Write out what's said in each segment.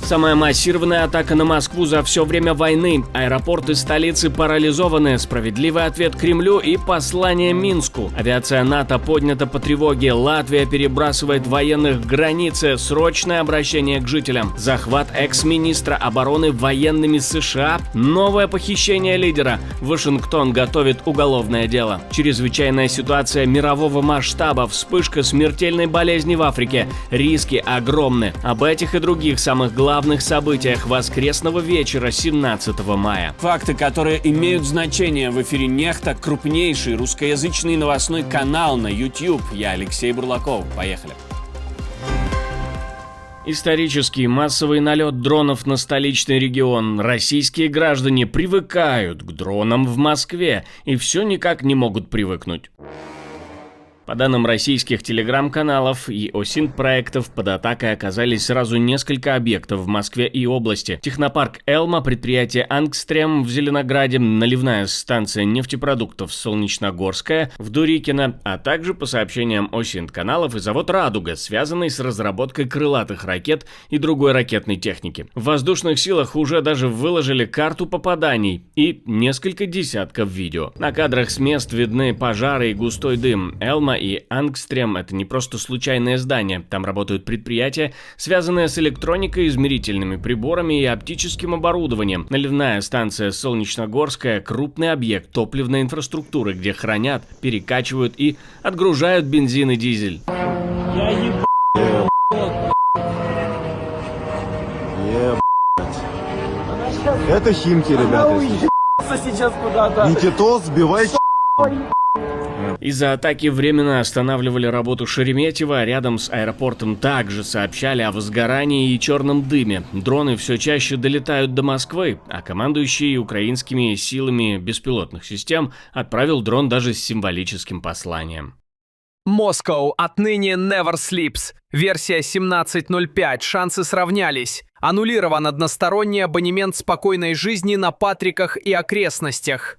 Самая массированная атака на Москву за все время войны. Аэропорты столицы парализованы. Справедливый ответ Кремлю и послание Минску. Авиация НАТО поднята по тревоге. Латвия перебрасывает военных к границе. Срочное обращение к жителям. Захват экс-министра обороны военными США. Новое похищение лидера. Вашингтон готовит уголовное дело. Чрезвычайная ситуация мирового масштаба. Вспышка смертельной болезни в Африке. Риски огромны. Об этих и других самых главных событиях воскресного вечера 17 мая. Факты, которые имеют значение. В эфире «Нехта», крупнейший русскоязычный новостной канал на YouTube. Я Алексей Бурлаков. Поехали. Исторический массовый налет дронов на столичный регион. Российские граждане привыкают к дронам в Москве и все никак не могут привыкнуть. По данным российских телеграм-каналов и ОСИНТ-проектов, под атакой оказались сразу несколько объектов в Москве и области. Технопарк «Элма», предприятие «Ангстрем» в Зеленограде, наливная станция нефтепродуктов «Солнечногорская» в Дурикино, а также, по сообщениям ОСИНТ-каналов, и завод «Радуга», связанный с разработкой крылатых ракет и другой ракетной техники. В воздушных силах уже даже выложили карту попаданий и несколько десятков видео. На кадрах с мест видны пожары и густой дым. «Элма» и «Ангстрем» — это не просто случайное здание. Там работают предприятия, связанные с электроникой, измерительными приборами и оптическим оборудованием. Наливная станция «Солнечногорская» — крупный объект топливной инфраструктуры, где хранят, перекачивают и отгружают бензин и дизель. Это Химки, ребята. Никитос, сбивай. Из-за атаки временно останавливали работу Шереметьево, а рядом с аэропортом также сообщали о возгорании и черном дыме. Дроны все чаще долетают до Москвы, а командующий украинскими силами беспилотных систем отправил дрон даже с символическим посланием. Moscow отныне never sleeps. Версия 17.05. Шансы сравнялись. Аннулирован односторонний абонемент спокойной жизни на Патриках и окрестностях.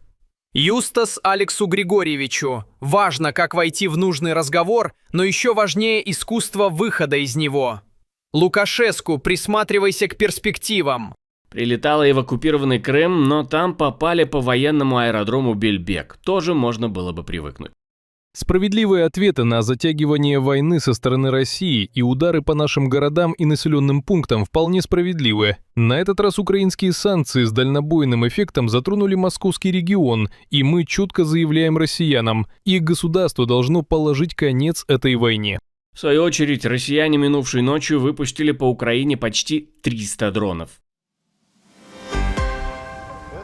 Юстас Алексу Григорьевичу. Важно, как войти в нужный разговор, но еще важнее искусство выхода из него. Лукашеску, присматривайся к перспективам. Прилетало и в оккупированный Крым, но там попали по военному аэродрому Бельбек. Тоже можно было бы привыкнуть. Справедливые ответы на затягивание войны со стороны России и удары по нашим городам и населенным пунктам вполне справедливы. На этот раз украинские санкции с дальнобойным эффектом затронули московский регион, и мы четко заявляем россиянам, их государство должно положить конец этой войне. В свою очередь, россияне минувшей ночью выпустили по Украине почти 300 дронов.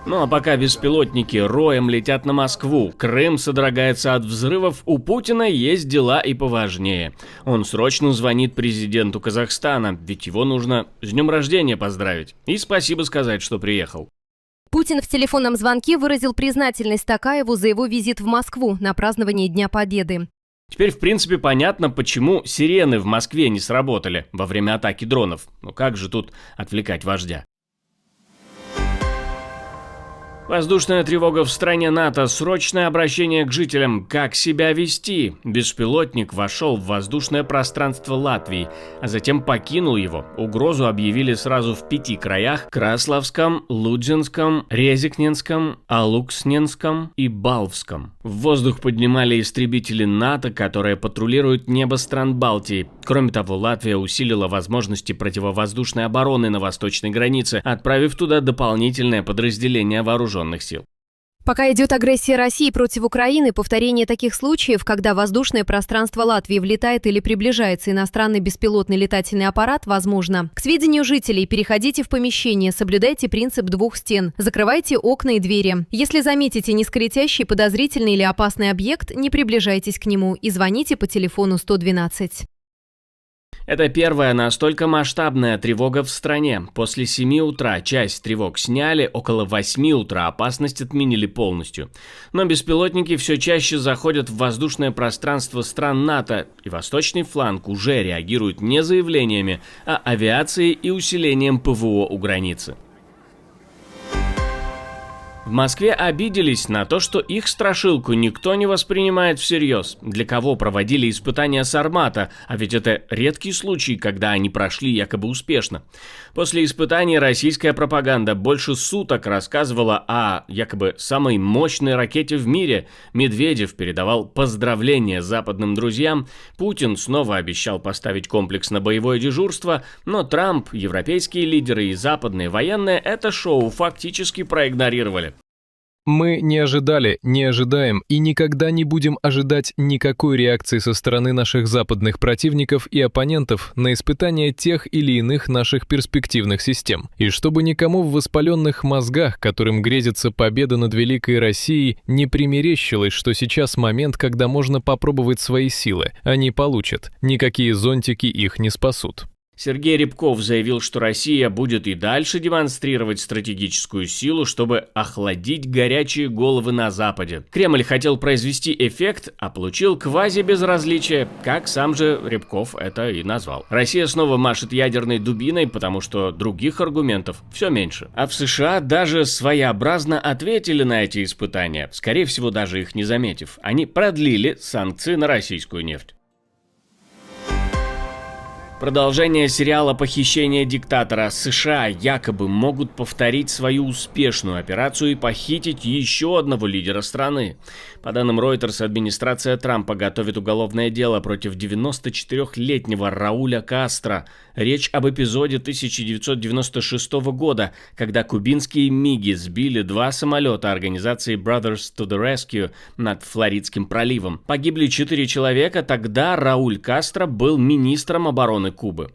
Ну а пока беспилотники роем летят на Москву, Крым содрогается от взрывов, у Путина есть дела и поважнее. Он срочно звонит президенту Казахстана, ведь его нужно с днем рождения поздравить и спасибо сказать, что приехал. Путин в телефонном звонке выразил признательность Токаеву за его визит в Москву на празднование Дня Победы. Теперь, в принципе, понятно, почему сирены в Москве не сработали во время атаки дронов. Ну как же тут отвлекать вождя? Воздушная тревога в стране НАТО. Срочное обращение к жителям. Как себя вести? Беспилотник вошел в воздушное пространство Латвии, а затем покинул его. Угрозу объявили сразу в 5 краях: Краславском, Лудзинском, Резикненском, Алуксненском и Балвском. В воздух поднимали истребители НАТО, которые патрулируют небо стран Балтии. Кроме того, Латвия усилила возможности противовоздушной обороны на восточной границе, отправив туда дополнительное подразделение вооруженных сил. Пока идет агрессия России против Украины, повторение таких случаев, когда в воздушное пространство Латвии влетает или приближается иностранный беспилотный летательный аппарат, возможно. К сведению жителей, переходите в помещение, соблюдайте принцип 2 стен, закрывайте окна и двери. Если заметите низколетящий, подозрительный или опасный объект, не приближайтесь к нему и звоните по телефону 112. Это первая настолько масштабная тревога в стране. После 7 утра часть тревог сняли, около 8 утра опасность отменили полностью. Но беспилотники все чаще заходят в воздушное пространство стран НАТО, и восточный фланг уже реагирует не заявлениями, а авиацией и усилением ПВО у границы. В Москве обиделись на то, что их страшилку никто не воспринимает всерьез. Для кого проводили испытания Сармата, а ведь это редкий случай, когда они прошли якобы успешно. После испытаний российская пропаганда больше суток рассказывала о якобы самой мощной ракете в мире. Медведев передавал поздравления западным друзьям, Путин снова обещал поставить комплекс на боевое дежурство, но Трамп, европейские лидеры и западные военные это шоу фактически проигнорировали. Мы не ожидали, не ожидаем и никогда не будем ожидать никакой реакции со стороны наших западных противников и оппонентов на испытания тех или иных наших перспективных систем. И чтобы никому в воспаленных мозгах, которым грезится победа над великой Россией, не примерещилось, что сейчас момент, когда можно попробовать свои силы, они получат. Никакие зонтики их не спасут. Сергей Рябков заявил, что Россия будет и дальше демонстрировать стратегическую силу, чтобы охладить горячие головы на Западе. Кремль хотел произвести эффект, а получил квази-безразличие, как сам же Рябков это и назвал. Россия снова машет ядерной дубиной, потому что других аргументов все меньше. А в США даже своеобразно ответили на эти испытания, скорее всего даже их не заметив. Они продлили санкции на российскую нефть. Продолжение сериала «Похищение диктатора». США якобы могут повторить свою успешную операцию и похитить еще одного лидера страны. По данным Reuters, администрация Трампа готовит уголовное дело против 94-летнего Рауля Кастро. Речь об эпизоде 1996 года, когда кубинские МиГи сбили 2 самолета организации Brothers to the Rescue над Флоридским проливом. Погибли 4 человека, тогда Рауль Кастро был министром обороны Кубы.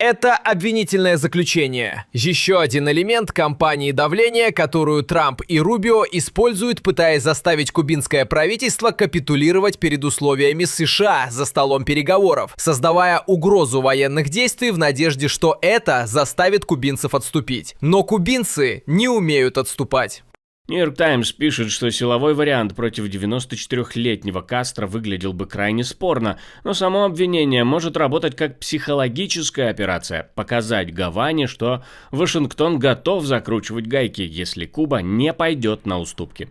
Это обвинительное заключение. Еще один элемент кампании давления, которую Трамп и Рубио используют, пытаясь заставить кубинское правительство капитулировать перед условиями США за столом переговоров, создавая угрозу военных действий в надежде, что это заставит кубинцев отступить. Но кубинцы не умеют отступать. Нью-Йорк Таймс пишет, что силовой вариант против 94-летнего Кастро выглядел бы крайне спорно, но само обвинение может работать как психологическая операция, показать Гаване, что Вашингтон готов закручивать гайки, если Куба не пойдет на уступки.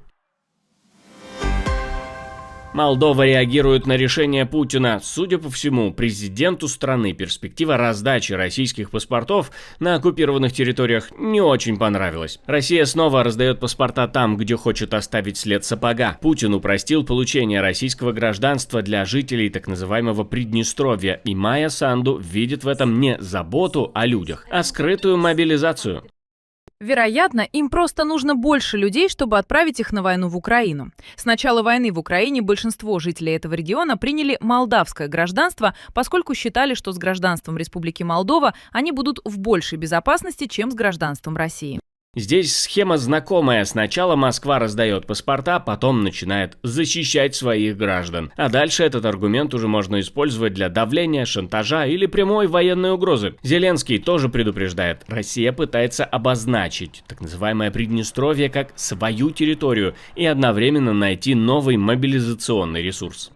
Молдова реагирует на решение Путина. Судя по всему, президенту страны перспектива раздачи российских паспортов на оккупированных территориях не очень понравилась. Россия снова раздает паспорта там, где хочет оставить след сапога. Путин упростил получение российского гражданства для жителей так называемого Приднестровья, и Майя Санду видит в этом не заботу о людях, а скрытую мобилизацию. Вероятно, им просто нужно больше людей, чтобы отправить их на войну в Украину. С начала войны в Украине большинство жителей этого региона приняли молдавское гражданство, поскольку считали, что с гражданством Республики Молдова они будут в большей безопасности, чем с гражданством России. Здесь схема знакомая. Сначала Москва раздает паспорта, потом начинает защищать своих граждан. А дальше этот аргумент уже можно использовать для давления, шантажа или прямой военной угрозы. Зеленский тоже предупреждает. Россия пытается обозначить так называемое Приднестровье как свою территорию и одновременно найти новый мобилизационный ресурс.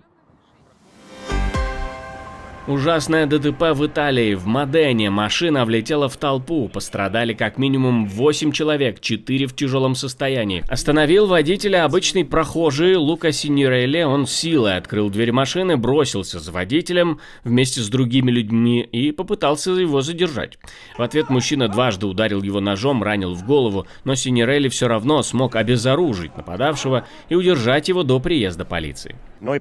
Ужасное ДТП в Италии. В Модене машина влетела в толпу. Пострадали как минимум 8 человек, 4 в тяжелом состоянии. Остановил водителя обычный прохожий Лука Синьорелли. Он силой открыл дверь машины, бросился за водителем вместе с другими людьми и попытался его задержать. В ответ мужчина дважды ударил его ножом, ранил в голову, но Синьорелли все равно смог обезоружить нападавшего и удержать его до приезда полиции. Мы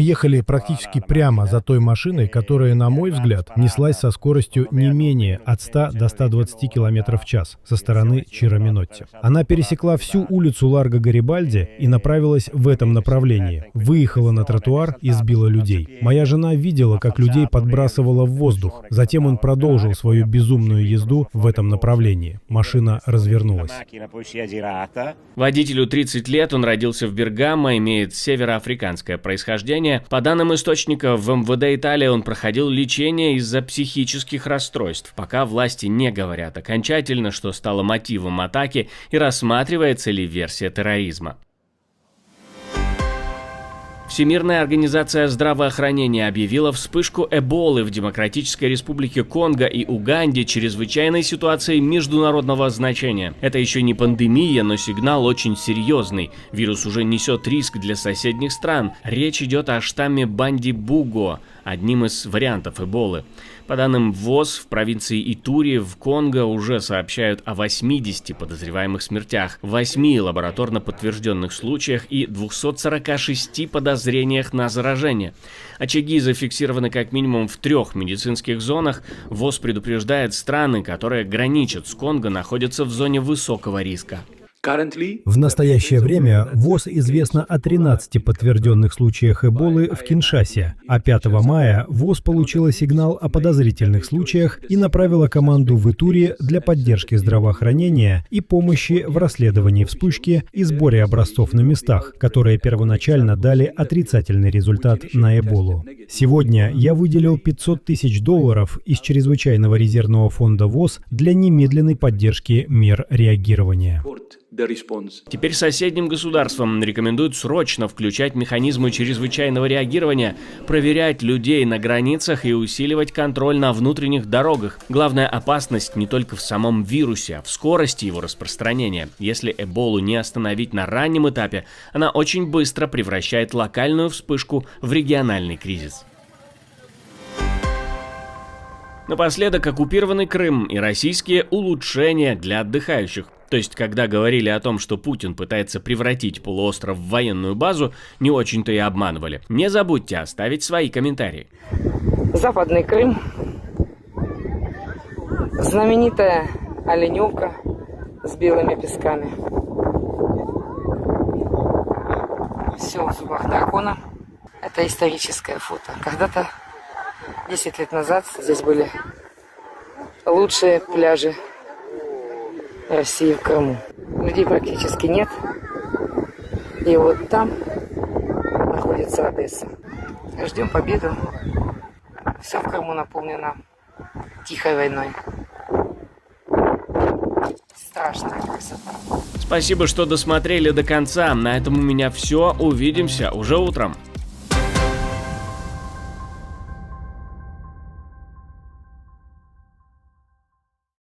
ехали практически прямо за той машиной, которая, на мой взгляд, неслась со скоростью не менее от 100 до 120 км в час со стороны Чиро-Минотти. Она пересекла всю улицу Ларго Гарибальди и направилась в этом направлении. Выехала на тротуар и сбила людей. Моя жена видела, как людей подбрасывало в воздух. Затем он продолжил свою безумную езду в этом направлении. Машина развернулась. Водителю 30 лет, он родился в Бергамо, имеет североафриканское происхождение. По данным источника, в МВД Италии он проходил лечение из-за психических расстройств, пока власти не говорят окончательно, что стало мотивом атаки и рассматривается ли версия терроризма. В Всемирная организация здравоохранения объявила вспышку Эболы в Демократической Республике Конго и Уганде чрезвычайной ситуацией международного значения. Это еще не пандемия, но сигнал очень серьезный. Вирус уже несет риск для соседних стран. Речь идет о штамме Бандибуго, одним из вариантов Эболы. По данным ВОЗ, в провинции Итури в Конго уже сообщают о 80 подозреваемых смертях, 8 лабораторно подтвержденных случаях и 246 подозрениях на заражение. Очаги зафиксированы как минимум в 3 медицинских зонах. ВОЗ предупреждает, страны, которые граничат с Конго, находятся в зоне высокого риска. В настоящее время ВОЗ известно о 13 подтвержденных случаях Эболы в Киншасе, а 5 мая ВОЗ получила сигнал о подозрительных случаях и направила команду в Итури для поддержки здравоохранения и помощи в расследовании вспышки и сборе образцов на местах, которые первоначально дали отрицательный результат на Эболу. Сегодня я выделил $500 тысяч из чрезвычайного резервного фонда ВОЗ для немедленной поддержки мер реагирования. Теперь соседним государствам рекомендуют срочно включать механизмы чрезвычайного реагирования, проверять людей на границах и усиливать контроль на внутренних дорогах. Главная опасность не только в самом вирусе, а в скорости его распространения. Если Эболу не остановить на раннем этапе, она очень быстро превращает локальную вспышку в региональный кризис. Напоследок, оккупированный Крым и российские улучшения для отдыхающих. То есть, когда говорили о том, что Путин пытается превратить полуостров в военную базу, не очень-то и обманывали. Не забудьте оставить свои комментарии. Западный Крым. Знаменитая оленевка с белыми песками. Все в зубах дракона. Это историческое фото. Когда-то, 10 лет назад, здесь были лучшие пляжи России в Крыму. Людей практически нет. И вот там находится Одесса. Ждем победу. Все в Крыму наполнено тихой войной. Страшная красота. Спасибо, что досмотрели до конца. На этом у меня все. Увидимся уже утром.